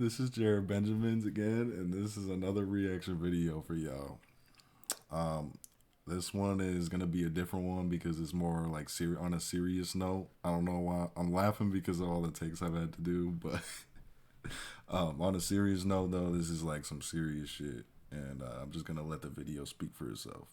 This is Jared Benjamins again, and this is another reaction video for y'all. This one is gonna be a different one because it's more like on a serious note. I don't know why I'm laughing because of all the takes I've had to do, but on a serious note, though, this is like some serious shit, and I'm just gonna let the video speak for itself.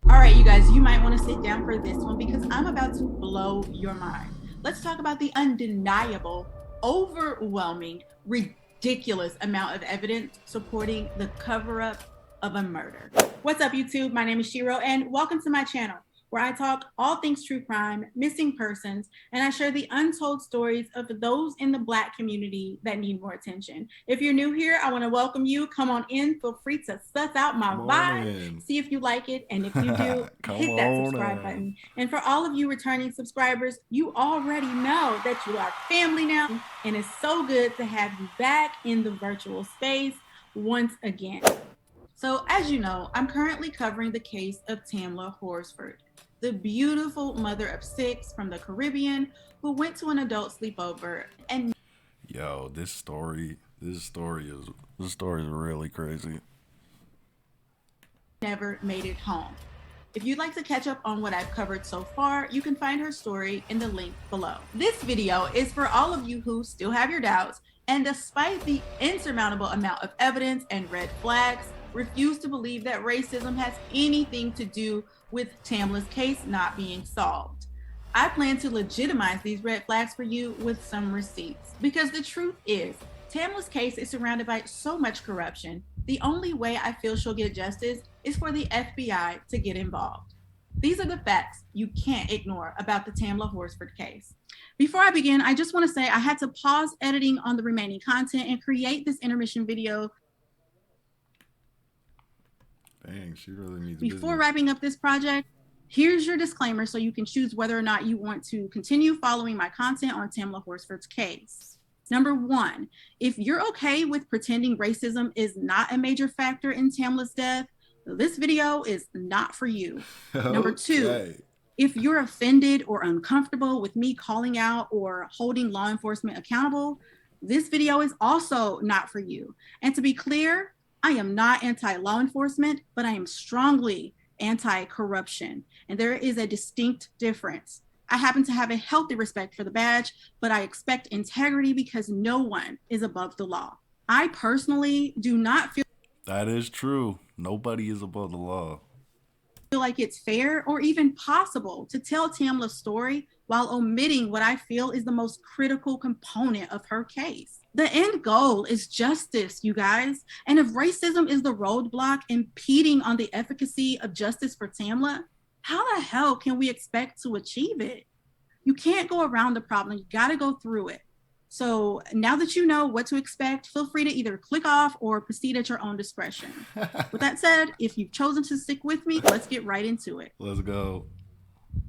All right, you guys, you might want to sit down for this one because I'm about to blow your mind. Let's talk about the undeniable, overwhelming, ridiculous amount of evidence supporting the cover up of a murder. What's up, YouTube? My name is Shiro, and welcome to my channel where I talk all things true crime, missing persons, and I share the untold stories of those in the Black community that need more attention. If you're new here, I want to welcome you. Come on in. Feel free to suss out my vibe, see if you like it, and if you do, hit that subscribe button. And for all of you returning subscribers, you already know that you are family now, and it's so good to have you back in the virtual space once again. So, as you know, I'm currently covering the case of Tamla Horsford, the beautiful mother of 6 from the Caribbean who went to an adult sleepover and This story is really crazy. never made it home. If you'd like to catch up on what I've covered so far, you can find her story in the link below. This video is for all of you who still have your doubts, and despite the insurmountable amount of evidence and red flags, refuse to believe that racism has anything to do with Tamla's case not being solved. I plan to legitimize these red flags for you with some receipts, because the truth is, Tamla's case is surrounded by so much corruption. The only way I feel she'll get justice is for the FBI to get involved. These are the facts you can't ignore about the Tamla Horsford case. Before I begin, I just want to say I had to pause editing on the remaining content and create this intermission video. Dang, she really needs Before business. wrapping up this project, here's your disclaimer so you can choose whether or not you want to continue following my content on Tamla Horsford's case. Number 1, if you're okay with pretending racism is not a major factor in Tamla's death, this video is not for you. Okay. Number 2, if you're offended or uncomfortable with me calling out or holding law enforcement accountable, this video is also not for you. And to be clear, I am not anti-law enforcement, but I am strongly anti-corruption. And there is a distinct difference. I happen to have a healthy respect for the badge, but I expect integrity because no one is above the law. I personally do not feel that is true. Nobody is above the law. Feel like it's fair or even possible to tell Tamla's story while omitting what I feel is the most critical component of her case. The end goal is justice, you guys. And if racism is the roadblock impeding on the efficacy of justice for Tamla, how the hell can we expect to achieve it? You can't go around the problem. You got to go through it. So now that you know what to expect, feel free to either click off or proceed at your own discretion. With that said, if you've chosen to stick with me, let's get right into it. Let's go.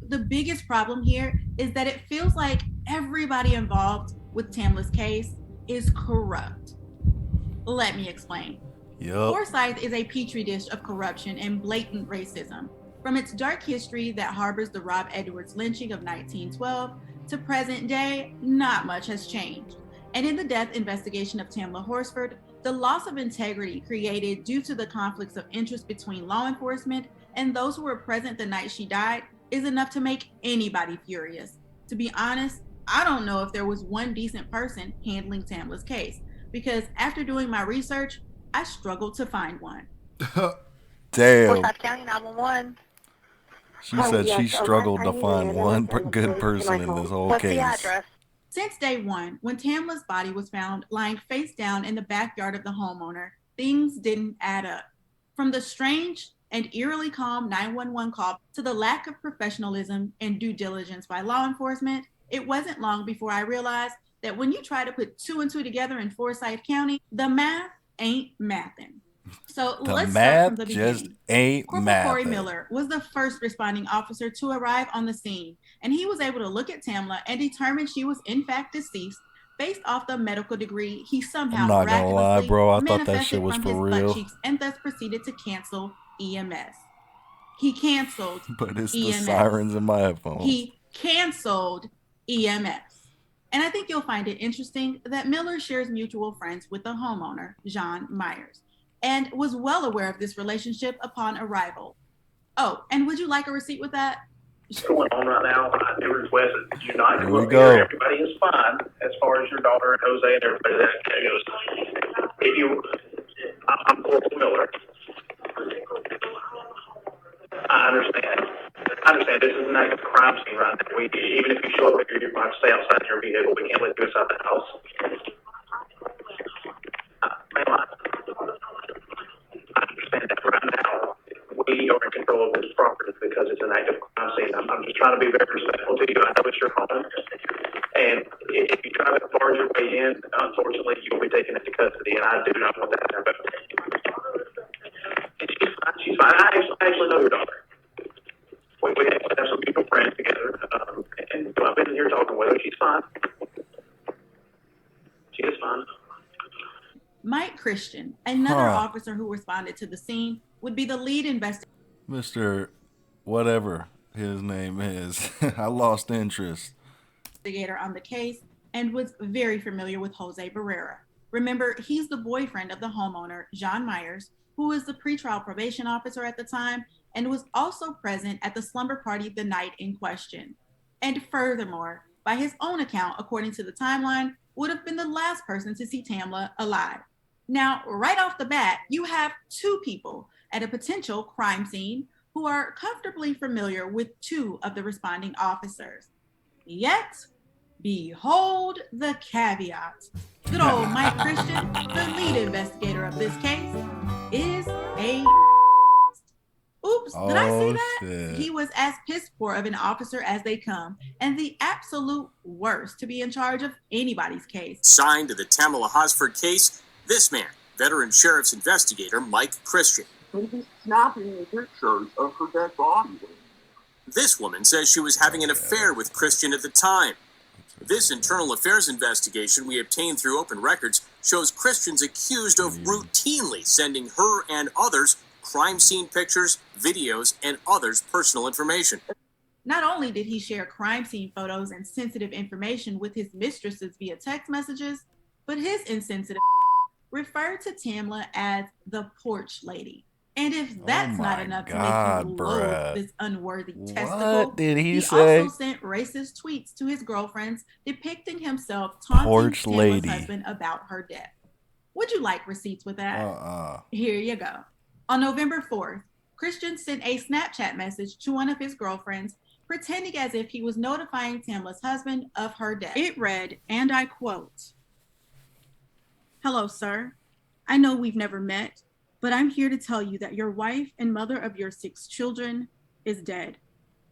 The biggest problem here is that it feels like everybody involved with Tamla's case is corrupt. Let me explain. Forsyth is a petri dish of corruption and blatant racism. From its dark history that harbors the Rob Edwards lynching of 1912 to present day, not much has changed. And in the death investigation of Tamla Horsford, the loss of integrity created due to the conflicts of interest between law enforcement and those who were present the night she died is enough to make anybody furious. To be honest, I don't know if there was one decent person handling Tamla's case, because after doing my research, I struggled to find one. Damn. Forsyth County 911. She said she struggled to find one good person in this whole case. What's the address? Since day one, when Tamla's body was found lying face down in the backyard of the homeowner, things didn't add up. From the strange and eerily calm 911 call to the lack of professionalism and due diligence by law enforcement, it wasn't long before I realized that when you try to put 2 and 2 together in Forsyth County, the math ain't mathin'. So let's start from the beginning. Just ain't Corporal Corey Miller was the first responding officer to arrive on the scene, and he was able to look at Tamla and determine she was in fact deceased based off the medical degree he somehow miraculously manifested from his butt cheeks, and thus proceeded to cancel EMS. He canceled But it's EMS. The sirens in my headphones. He canceled EMS. And I think you'll find it interesting that Miller shares mutual friends with the homeowner, John Myers, and was well aware of this relationship upon arrival. Oh, and would you like a receipt with that? What's going on right now? I do request that you not Here come we up here. go. Everybody is fine as far as your daughter and Jose and everybody that goes. If you, I'm Corporal Miller. I understand. I understand. This is an active crime scene right now. Even if you show up here, you might stay outside in your vehicle. We can't let you inside the house. Ma'am, I understand that right now we are in control of this property because it's an active crime scene. I'm just trying to be very respectful to you. I know it's your home. And if you try to barge your way in, unfortunately, you'll be taken into custody, and I do not want that to happen. She's fine. She's fine. I actually know your daughter. We have some mutual friends together, and I've been here talking with her. She's fine. She is fine. Mike Christian, another officer who responded to the scene, would be the lead investigator. Mr. Whatever his name is. I lost interest. On the case and was very familiar with Jose Barrera. Remember, he's the boyfriend of the homeowner, John Myers, who was the pretrial probation officer at the time and was also present at the slumber party the night in question. And furthermore, by his own account, according to the timeline, would have been the last person to see Tamla alive. Now, right off the bat, you have two people at a potential crime scene who are comfortably familiar with two of the responding officers. Yet, behold the caveat. Good old Mike Christian, the lead investigator of this case, is a oops, did I say that? Shit. He was as piss poor of an officer as they come, and the absolute worst to be in charge of anybody's case. Signed to the Tamla Horsford case, this man, veteran sheriff's investigator Mike Christian. Maybe snapping pictures of her dead body. This woman says she was having an affair with Christian at the time. This internal affairs investigation we obtained through open records shows Christian's accused of routinely sending her and others crime scene pictures, videos, and others' personal information. Not only did he share crime scene photos and sensitive information with his mistresses via text messages, but his insensitive referred to Tamla as the porch lady. And if that's not enough to make you loathe this unworthy testicle, what did he say? Also sent racist tweets to his girlfriends depicting himself taunting Tamla's husband about her death. Would you like receipts with that? Here you go. On November 4th, Christian sent a Snapchat message to one of his girlfriends, pretending as if he was notifying Tamla's husband of her death. It read, and I quote, "Hello, sir. I know we've never met, but I'm here to tell you that your wife and mother of your 6 children is dead.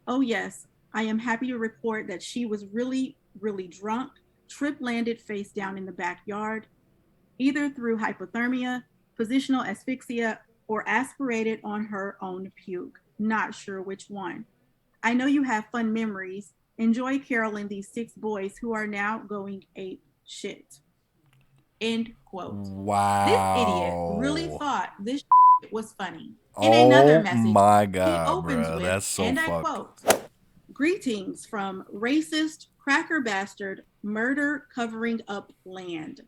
Oh yes, I am happy to report that she was really, really drunk, trip-landed face down in the backyard, either through hypothermia, positional asphyxia, or aspirated on her own puke. Not sure which one. I know you have fun memories. Enjoy caroling these 6 boys who are now going ape shit." End quote. Wow. This idiot really thought this was funny. In another message, my God, he opens bro, with, that's so and fucked. I quote, "Greetings from racist, cracker bastard, murder covering up land.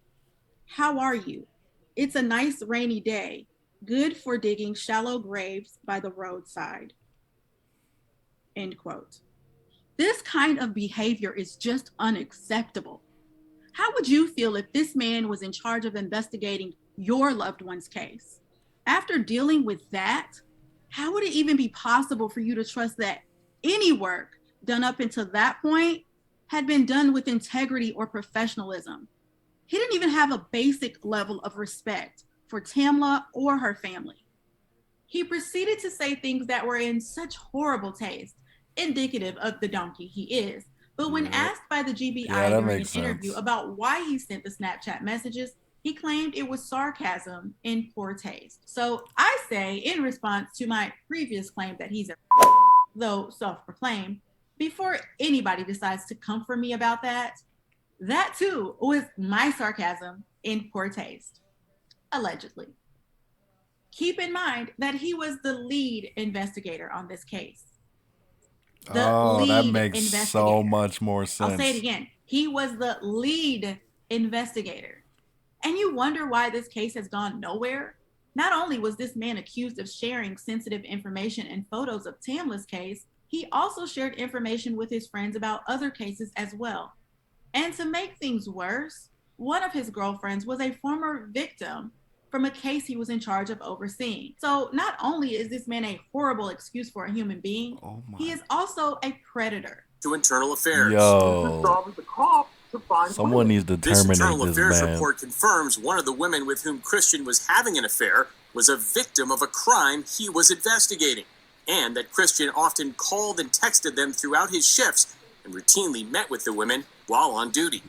How are you? It's a nice rainy day. Good for digging shallow graves by the roadside." End quote. This kind of behavior is just unacceptable. How would you feel if this man was in charge of investigating your loved one's case? After dealing with that, how would it even be possible for you to trust that any work done up until that point had been done with integrity or professionalism? He didn't even have a basic level of respect for Tamla or her family. He proceeded to say things that were in such horrible taste, indicative of the donkey he is. But when asked by the GBI during an interview about why he sent the Snapchat messages, he claimed it was sarcasm in poor taste. So I say, in response to my previous claim that he's a though self-proclaimed, before anybody decides to come for me about that, that too was my sarcasm in poor taste. Allegedly. Keep in mind that he was the lead investigator on this case. The Oh, that lead makes so investigator. much more I'll say it sense. again. He was the lead investigator. And you wonder why this case has gone nowhere? Not only was this man accused of sharing sensitive information and photos of Tamla's case, he also shared information with his friends about other cases as well. And to make things worse, one of his girlfriends was a former victim from a case he was in charge of overseeing. So not only is this man a horrible excuse for a human being, Oh my. he is also a predator. To internal affairs. His Yo, job as a cop to find someone women. needs to This terminate internal this affairs man. report confirms one of the women with whom Christian was having an affair was a victim of a crime he was investigating, and that Christian often called and texted them throughout his shifts and routinely met with the women while on duty.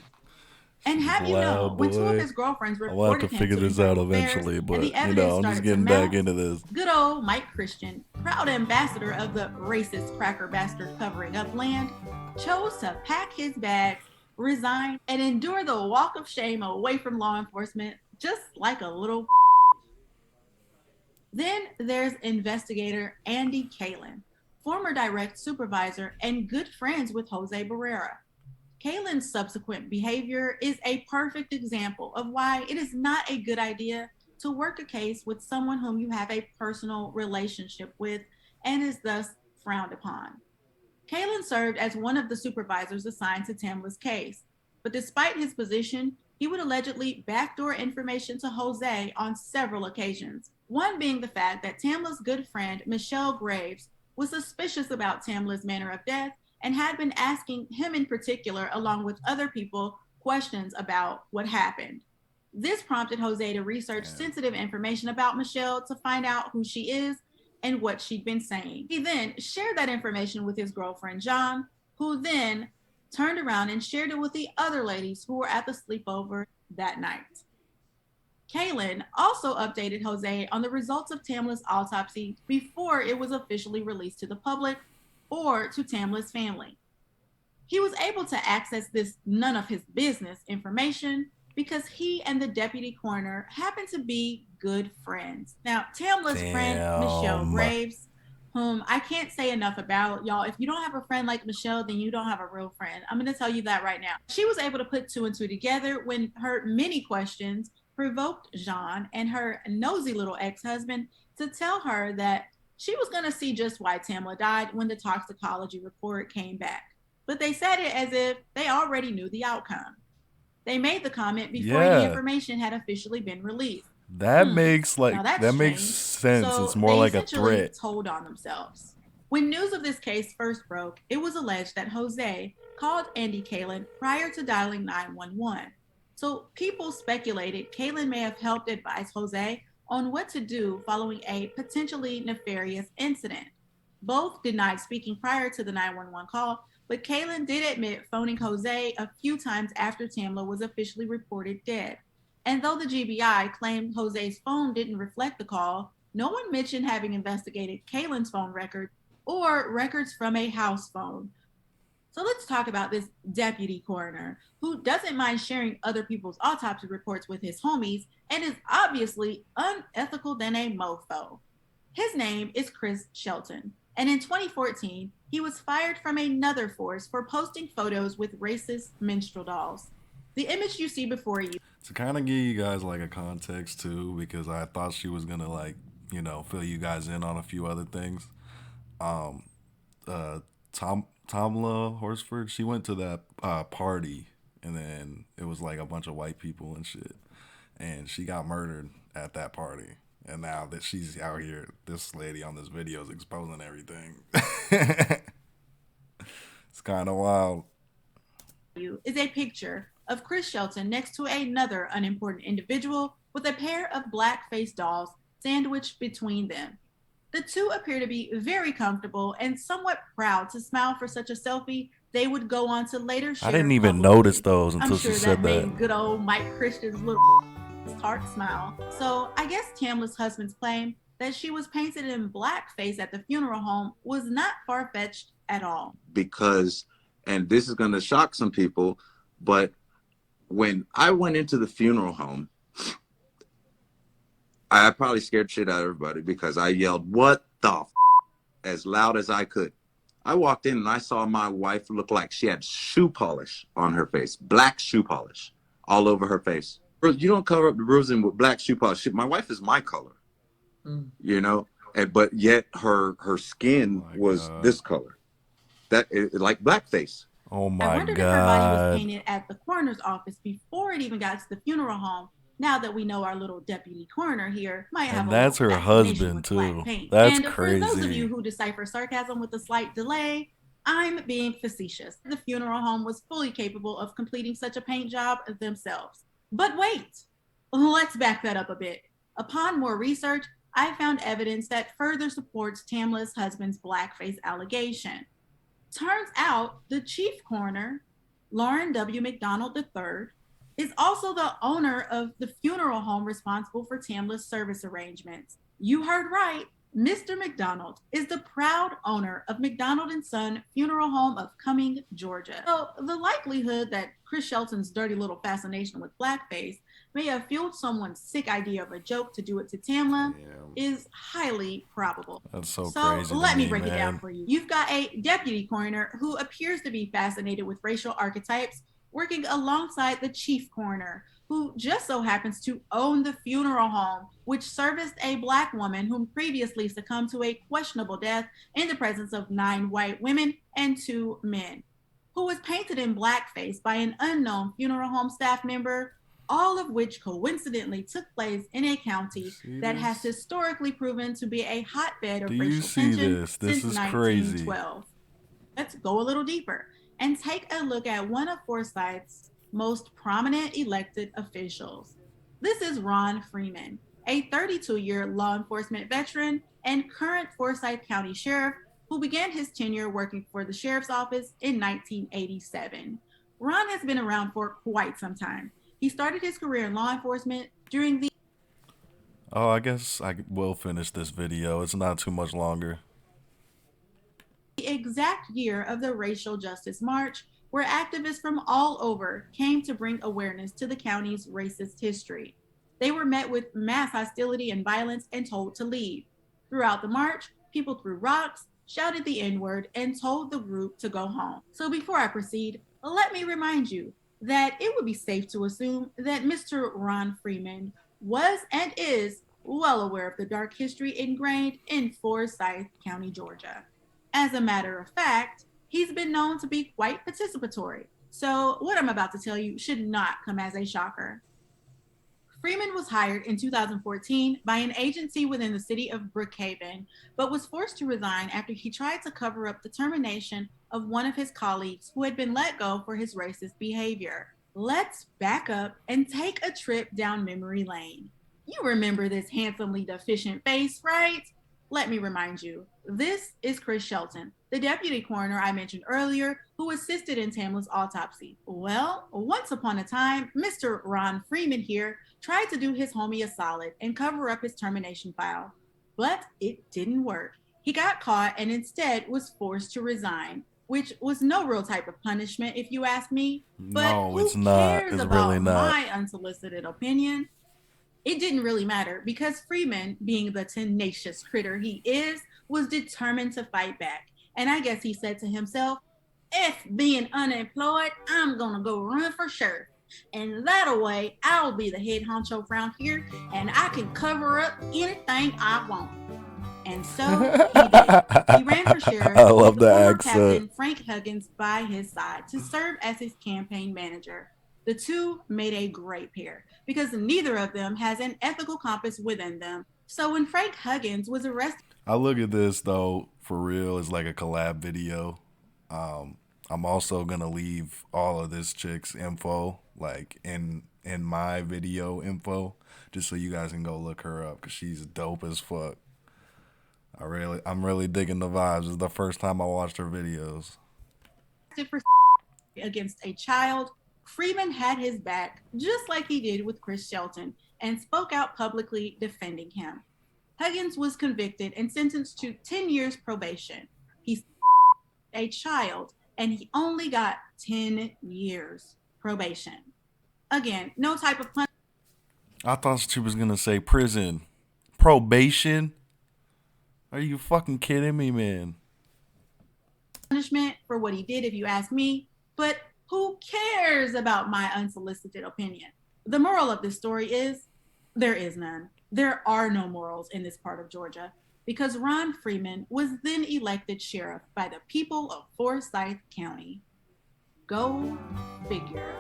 And have you know, when two of his girlfriends I'll have to reported him figure to this out internal affairs, eventually, and but the you evidence know, I'm just started to getting back mount, into this. good old Mike Christian, proud ambassador of the racist cracker bastard covering up land, chose to pack his bags, resign, and endure the walk of shame away from law enforcement, just like a little. Then there's investigator Andy Kalin, former direct supervisor and good friends with Jose Barrera. Kalen's subsequent behavior is a perfect example of why it is not a good idea to work a case with someone whom you have a personal relationship with and is thus frowned upon. Kalen served as one of the supervisors assigned to Tamla's case, but despite his position, he would allegedly backdoor information to Jose on several occasions. One being the fact that Tamla's good friend, Michelle Graves, was suspicious about Tamla's manner of death and had been asking him in particular, along with other people, questions about what happened. This prompted Jose to research sensitive information about Michelle to find out who she is and what she'd been saying. He then shared that information with his girlfriend, John, who then turned around and shared it with the other ladies who were at the sleepover that night. Kaylin also updated Jose on the results of Tamla's autopsy before it was officially released to the public or to Tamla's family. He was able to access this none of his business information because he and the deputy coroner happened to be good friends. Now, Tamla's friend, Michelle Graves, whom I can't say enough about, y'all, if you don't have a friend like Michelle, then you don't have a real friend. I'm going to tell you that right now. She was able to put two and two together when her many questions provoked Jean and her nosy little ex-husband to tell her that she was going to see just why Tamla died when the toxicology report came back. But they said it as if they already knew the outcome. They made the comment before any information had officially been released. That makes that makes sense. So it's more like a essentially threat. told on themselves. When news of this case first broke, it was alleged that Jose called Andy Kalin prior to dialing 911. So people speculated Kalin may have helped advise Jose on what to do following a potentially nefarious incident. Both denied speaking prior to the 911 call, but Kalin did admit phoning Jose a few times after Tamla was officially reported dead. And though the GBI claimed Jose's phone didn't reflect the call, no one mentioned having investigated Kalin's phone record or records from a house phone. So let's talk about this deputy coroner who doesn't mind sharing other people's autopsy reports with his homies and is obviously unethical than a mofo. His name is Chris Shelton, and in 2014, he was fired from another force for posting photos with racist minstrel dolls. The image you see before you. To kind of give you guys like a context too, because I thought she was gonna fill you guys in on a few other things. Tamla Horsford, she went to that party, and then it was like a bunch of white people and shit, and she got murdered at that party. And now that she's out here, this lady on this video is exposing everything. It's kind of wild. Is a picture of Chris Shelton next to another unimportant individual with a pair of black-faced dolls sandwiched between them. The two appear to be very comfortable and somewhat proud to smile for such a selfie they would go on to later share. I didn't even notice those until she said that. Made good old Mike Christian's little heart smile. So I guess Tamla's husband's claim that she was painted in blackface at the funeral home was not far-fetched at all. Because, and this is going to shock some people, but when I went into the funeral home, I probably scared shit out of everybody because I yelled, "What the f-?" as loud as I could. I walked in and I saw my wife look like she had shoe polish on her face, black shoe polish all over her face. You don't cover up the bruising with black shoe polish. My wife is my color, you know, but yet her skin was this color, like blackface. Oh my I wondered if her body was painted at the coroner's office before it even got to the funeral home. Now that we know our little deputy coroner here might have that's her husband too. That's crazy. For those of you who decipher sarcasm with a slight delay, I'm being facetious. The funeral home was fully capable of completing such a paint job themselves. But wait, let's back that up a bit. Upon more research, I found evidence that further supports Tamla's husband's blackface allegation. Turns out the chief coroner, Lauren W. McDonald III, is also the owner of the funeral home responsible for Tamla's service arrangements. You heard right. Mr. McDonald is the proud owner of McDonald & Son Funeral Home of Cumming, Georgia. So the likelihood that Chris Shelton's dirty little fascination with blackface may have fueled someone's sick idea of a joke to do it to Tamla is highly probable. That's so crazy. So let me break it down for you. You've got a deputy coroner who appears to be fascinated with racial archetypes working alongside the chief coroner, who just so happens to own the funeral home, which serviced a black woman whom previously succumbed to a questionable death in the presence of 9 white women and 2 men, who was painted in blackface by an unknown funeral home staff member, all of which coincidentally took place in a county that has historically proven to be a hotbed of racial tension since 1912. Let's go a little deeper and take a look at one of Forsyth's most prominent elected officials. This is Ron Freeman, a 32-year law enforcement veteran and current Forsyth County Sheriff who began his tenure working for the Sheriff's Office in 1987. Ron has been around for quite some time. He started his career in law enforcement during the... Oh, I guess I will finish this video. It's not too much longer. The exact year of the Racial Justice March, where activists from all over came to bring awareness to the county's racist history. They were met with mass hostility and violence and told to leave. Throughout the march, people threw rocks, shouted the N-word, and told the group to go home. So before I proceed, let me remind you that it would be safe to assume that Mr. Ron Freeman was and is well aware of the dark history ingrained in Forsyth County, Georgia. As a matter of fact, he's been known to be quite participatory. So what I'm about to tell you should not come as a shocker. Freeman was hired in 2014 by an agency within the city of Brookhaven, but was forced to resign after he tried to cover up the termination of one of his colleagues who had been let go for his racist behavior. Let's back up and take a trip down memory lane. You remember this handsomely deficient face, right? Let me remind you, this is Chris Shelton, the deputy coroner I mentioned earlier, who assisted in Tamla's autopsy. Well, once upon a time, Mr. Ron Freeman here tried to do his homie a solid and cover up his termination file, but it didn't work. He got caught and instead was forced to resign, which was no real type of punishment, if you ask me. But no, it's who not. cares It's about really not. my unsolicited opinion? It didn't really matter because Freeman, being the tenacious critter he is, was determined to fight back. And I guess he said to himself, if being unemployed, I'm gonna go run for sheriff. And that way, I'll be the head honcho around here and I can cover up anything I want. And so he did. He ran for sheriff I love with the former accent. Captain Frank Huggins by his side to serve as his campaign manager. The two made a great pair because neither of them has an ethical compass within them. So when Frank Huggins was arrested... I look at this, though, for real, as like a collab video. I'm also going to leave all of this chick's info, like, in my video info, just so you guys can go look her up, because she's dope as fuck. I'm really digging the vibes. It's the first time I watched her videos. For against a child, Freeman had his back, just like he did with Chris Shelton, and spoke out publicly defending him. Huggins was convicted and sentenced to 10 years probation. He's a child, and he only got 10 years probation. Again, no type of punishment. I thought she was going to say prison. Probation? Are you fucking kidding me, man? punishment for what he did, if you ask me, but who cares about my unsolicited opinion? The moral of this story is there is none. There are no morals in this part of Georgia because Ron Freeman was then elected sheriff by the people of Forsyth County. Go figure.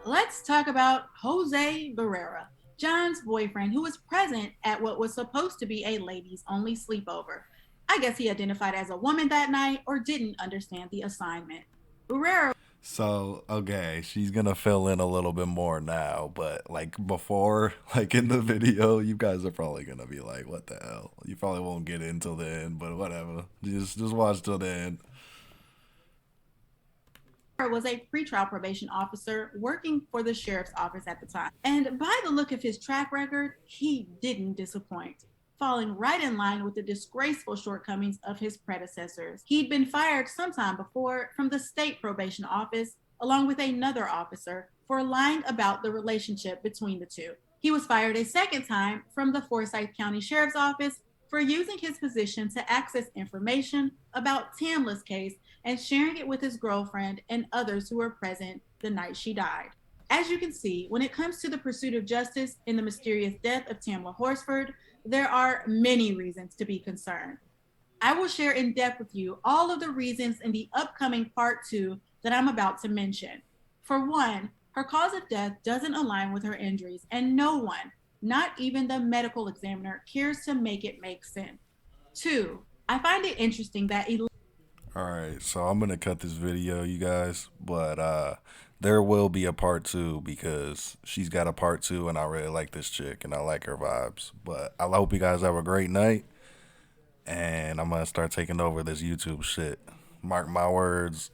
Let's talk about Jose Barrera, John's boyfriend, who was present at what was supposed to be a ladies only sleepover. I guess he identified as a woman that night or didn't understand the assignment. Barrera. So, okay, she's gonna fill in a little bit more now, but like before, like in the video, you guys are probably gonna be like, what the hell? You probably won't get it until the end, but whatever. Just watch till the end. Was a pretrial probation officer working for the sheriff's office at the time. And by the look of his track record, he didn't disappoint, falling right in line with the disgraceful shortcomings of his predecessors. He'd been fired sometime before from the state probation office, along with another officer, for lying about the relationship between the two. He was fired a second time from the Forsyth County Sheriff's Office for using his position to access information about Tamla's case and sharing it with his girlfriend and others who were present the night she died. As you can see, when it comes to the pursuit of justice in the mysterious death of Tamla Horsford, there are many reasons to be concerned. I will share in depth with you all of the reasons in the upcoming part 2 that I'm about to mention. For one, her cause of death doesn't align with her injuries, and no one, not even the medical examiner, cares to make it make sense. 2, I find it interesting that Alright, so I'm gonna cut this video, you guys, but there will be a part 2 because she's got a part 2 and I really like this chick and I like her vibes. But I hope you guys have a great night and I'm gonna start taking over this YouTube shit. Mark my words,